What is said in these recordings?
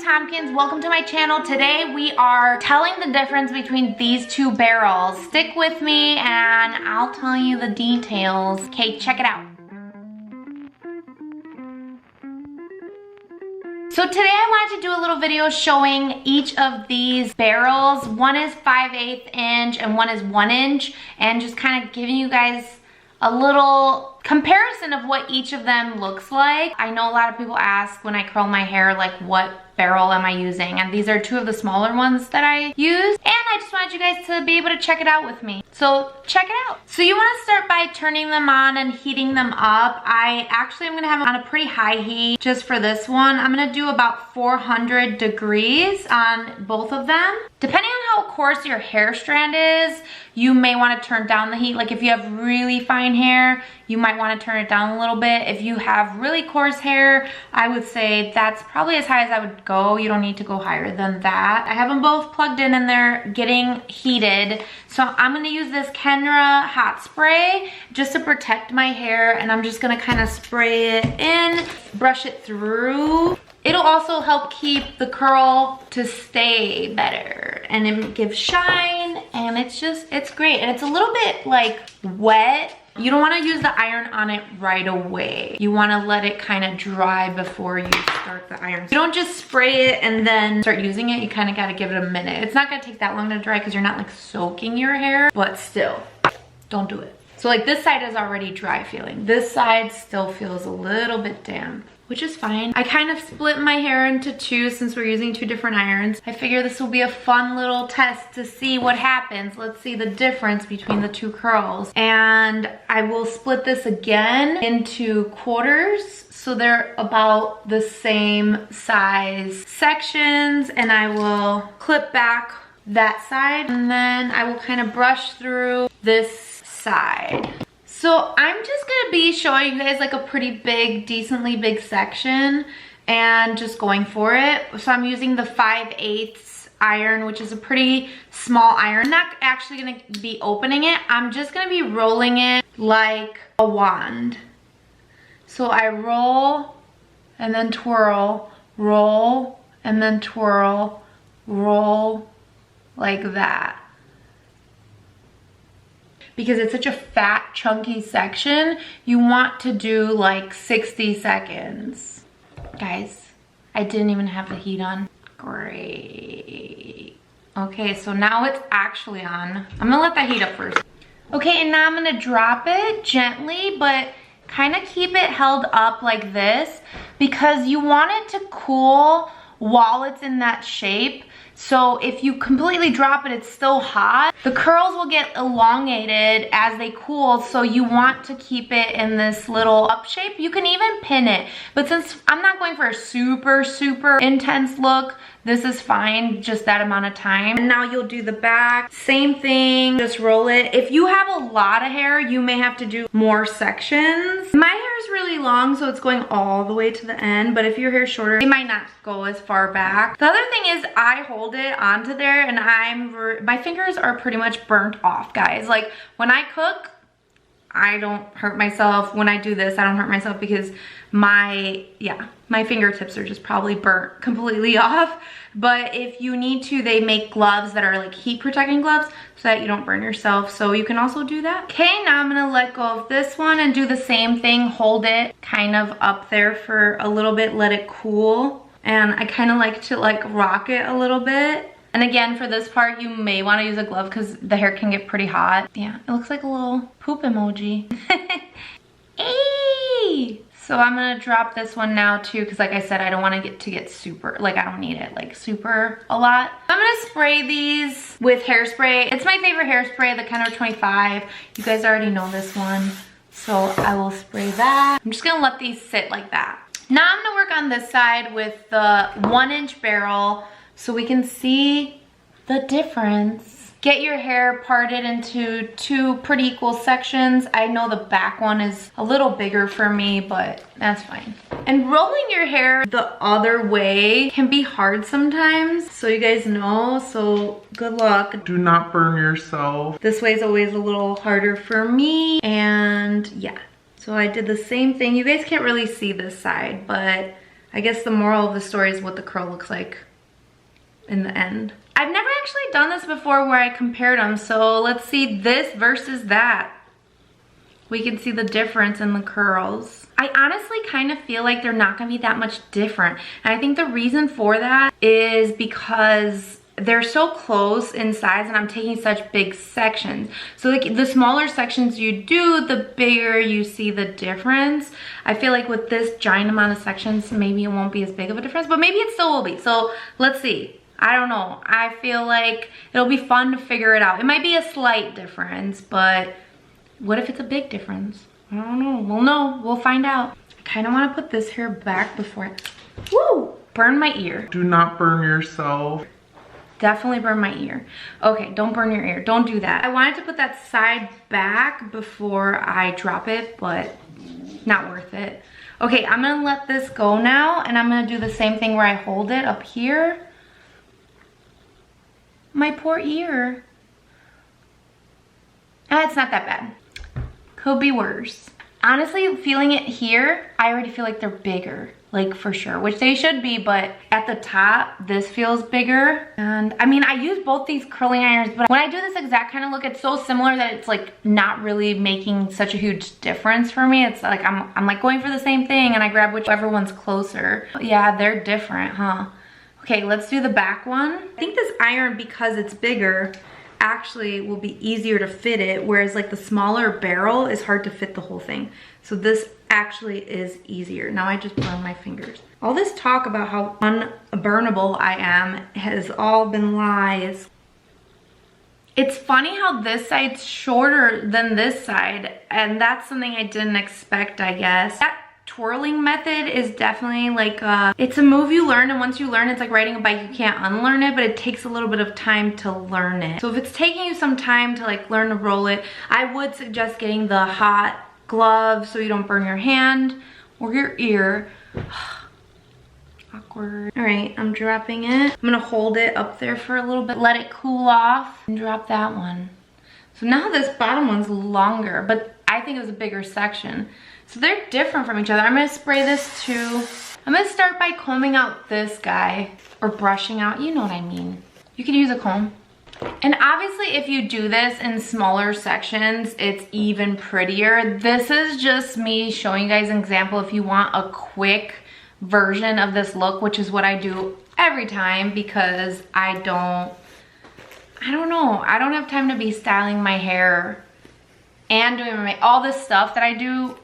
Tompkins. Welcome to my channel. Today we are telling the difference between these two barrels. Stick with me and I'll tell you the details. Okay, check it out. So today I wanted to do a little video showing each of these barrels. One is 5/8 inch and one is 1 inch, and just kind of giving you guys a little comparison of what each of them looks like. I know a lot of people ask when I curl my hair, like, what barrel am I using? And these are two of the smaller ones that I use. And I just wanted you guys to be able to check it out with me. So check it out. So you want to start by turning them on and heating them up. I actually am going to have them on a pretty high heat just for this one. I'm going to do about 400 degrees on both of them. Depending on how coarse your hair strand is, you may want to turn down the heat. Like if you have really fine hair, you might want to turn it down a little bit. If you have really coarse hair, I would say that's probably as high as I would go. You don't need to go higher than that. I have them both plugged in and they're getting heated. So I'm going to use this Kenra hot spray just to protect my hair, and I'm just going to kind of spray it in, brush it through. It'll also help keep the curl to stay better, and it gives shine, and it's great. And it's a little bit like wet. You don't want to use the iron on it right away. You want to let it kind of dry before you start the iron. You don't just spray it and then start using it. You kind of got to give it a minute. It's not going to take that long to dry because you're not like soaking your hair, but still, don't do it. So like this side is already dry feeling. This side still feels a little bit damp, which is fine. I kind of split my hair into two since we're using two different irons. I figure this will be a fun little test to see what happens. Let's see the difference between the two curls. And I will split this again into quarters, so they're about the same size sections, and I will clip back that side, and then I will kind of brush through this side. So I'm just gonna be showing you guys like a pretty big, decently big section and just going for it. So I'm using the 5/8 iron, which is a pretty small iron. I'm not actually gonna be opening it. I'm just gonna be rolling it like a wand. So I roll and then twirl, roll and then twirl, roll like that. Because it's such a fat, chunky section, you want to do like 60 seconds. Guys, I didn't even have the heat on. Great. Okay, so now it's actually on. I'm gonna let that heat up first. Okay, and now I'm gonna drop it gently, but kind of keep it held up like this because you want it to cool while it's in that shape. So if you completely drop it, it's still hot. The curls will get elongated as they cool, so you want to keep it in this little up shape. You can even pin it, but since I'm not going for a super, super intense look, this is fine, just that amount of time. And now you'll do the back, same thing, just roll it. If you have a lot of hair, you may have to do more sections. My hair is really long, so it's going all the way to the end, but if your hair is shorter, it might not go as far back. The other thing is I hold it onto there, and my fingers are pretty much burnt off, guys. Like when I cook, I don't hurt myself. When I do this, I don't hurt myself because my fingertips are just probably burnt completely off. But if you need to, they make gloves that are like heat protecting gloves so that you don't burn yourself. So you can also do that. Okay, now I'm gonna let go of this one and do the same thing. Hold it kind of up there for a little bit, let it cool. And I kind of like to like rock it a little bit. And again, for this part, you may want to use a glove because the hair can get pretty hot. Yeah, it looks like a little poop emoji. Hey! So I'm gonna drop this one now too, because like I said, I don't want to get super, like I don't need it like super a lot. I'm gonna spray these with hairspray. It's my favorite hairspray, the Kenra 25. You guys already know this one. So I will spray that. I'm just gonna let these sit like that. Now I'm gonna work on this side with the 1 inch barrel so we can see the difference. Get your hair parted into two pretty equal sections. I know the back one is a little bigger for me, but that's fine. And rolling your hair the other way can be hard sometimes, so you guys know, so good luck. Do not burn yourself. This way is always a little harder for me, and yeah. So I did the same thing. You guys can't really see this side, but I guess the moral of the story is what the curl looks like in the end. I've never actually done this before where I compared them, so let's see this versus that. We can see the difference in the curls. I honestly kind of feel like they're not gonna be that much different. And I think the reason for that is because they're so close in size and I'm taking such big sections. So like the smaller sections you do, the bigger you see the difference. I feel like with this giant amount of sections, maybe it won't be as big of a difference, but maybe it still will be. So let's see. I don't know. I feel like it'll be fun to figure it out. It might be a slight difference, but what if it's a big difference? I don't know. We'll know. We'll find out. I kind of want to put this hair back before it... Woo! Burn my ear. Do not burn yourself. Definitely burn my ear. Okay, don't burn your ear. Don't do that. I wanted to put that side back before I drop it, but not worth it. Okay, I'm going to let this go now, and I'm going to do the same thing where I hold it up here. My poor ear. It's not that bad. Could be worse. Honestly, feeling it here, I already feel like they're bigger, like for sure, which they should be, but at the top, this feels bigger. And I mean, I use both these curling irons, but when I do this exact kind of look, it's so similar that it's like not really making such a huge difference for me. It's like, I'm like going for the same thing and I grab whichever one's closer. But yeah, they're different, huh? Okay, let's do the back one. I think this iron, because it's bigger, actually will be easier to fit it, whereas like the smaller barrel is hard to fit the whole thing. So this actually is easier. Now I just burn my fingers. All this talk about how unburnable I am has all been lies. It's funny how this side's shorter than this side, and that's something I didn't expect, I guess. That twirling method is definitely like it's a move you learn, and once you learn, it's like riding a bike. You can't unlearn it, but it takes a little bit of time to learn it. So if it's taking you some time to like learn to roll it, I would suggest getting the hot glove so you don't burn your hand or your ear. Awkward. All right, I'm dropping it. I'm gonna hold it up there for a little bit, let it cool off, and drop that one. So now this bottom one's longer, but I think it was a bigger section. So they're different from each other. I'm gonna spray this too. I'm gonna start by combing out this guy, or brushing out, you know what I mean. You can use a comb. And obviously if you do this in smaller sections, it's even prettier. This is just me showing you guys an example if you want a quick version of this look, which is what I do every time because I don't know, I don't have time to be styling my hair and doing all this stuff that I do.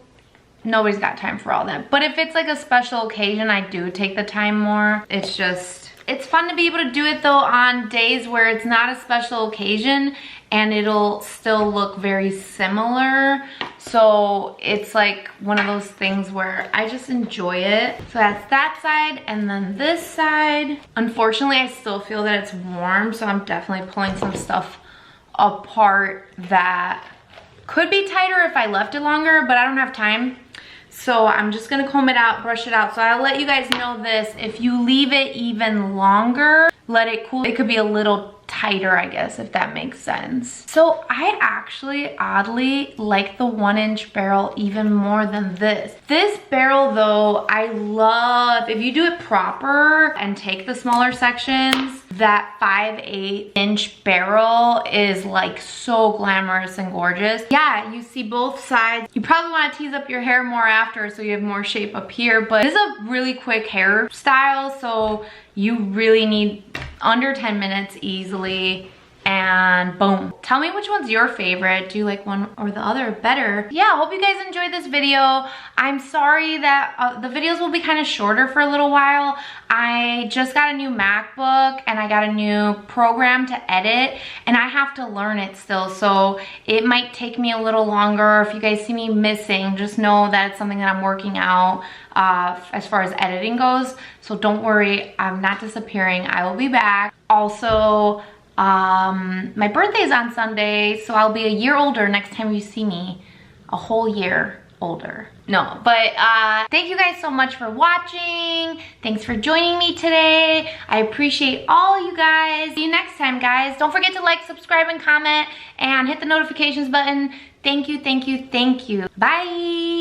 Nobody's got time for all that. But if it's like a special occasion, I do take the time more. It's just, it's fun to be able to do it though on days where it's not a special occasion and it'll still look very similar. So it's like one of those things where I just enjoy it. So that's that side, and then this side. Unfortunately, I still feel that it's warm, so I'm definitely pulling some stuff apart that could be tighter if I left it longer, but I don't have time. So I'm just gonna comb it out, brush it out. So I'll let you guys know this. If you leave it even longer, let it cool, it could be a little tighter, I guess, if that makes sense. So I actually oddly like the 1-inch barrel even more than this. This barrel though, I love, if you do it proper and take the smaller sections, that 5/8 inch barrel is like so glamorous and gorgeous. Yeah, you see both sides. You probably want to tease up your hair more after so you have more shape up here, but this is a really quick hairstyle, so you really need under 10 minutes easily, and boom. Tell me which one's your favorite. Do you like one or the other better? Yeah, I hope you guys enjoyed this video. I'm sorry that the videos will be kind of shorter for a little while. I just got a new MacBook and I got a new program to edit, and I have to learn it still, so it might take me a little longer. If you guys see me missing, just know that it's something that I'm working out as far as editing goes. So don't worry, I'm not disappearing. I will be back. Also, my birthday is on Sunday, so I'll be a year older next time you see me. A whole year older. No, but thank you guys so much for watching. Thanks for joining me today. I appreciate all you guys. See you next time, guys. Don't forget to like, subscribe, and comment, and hit the notifications button. Thank you, thank you, thank you. Bye.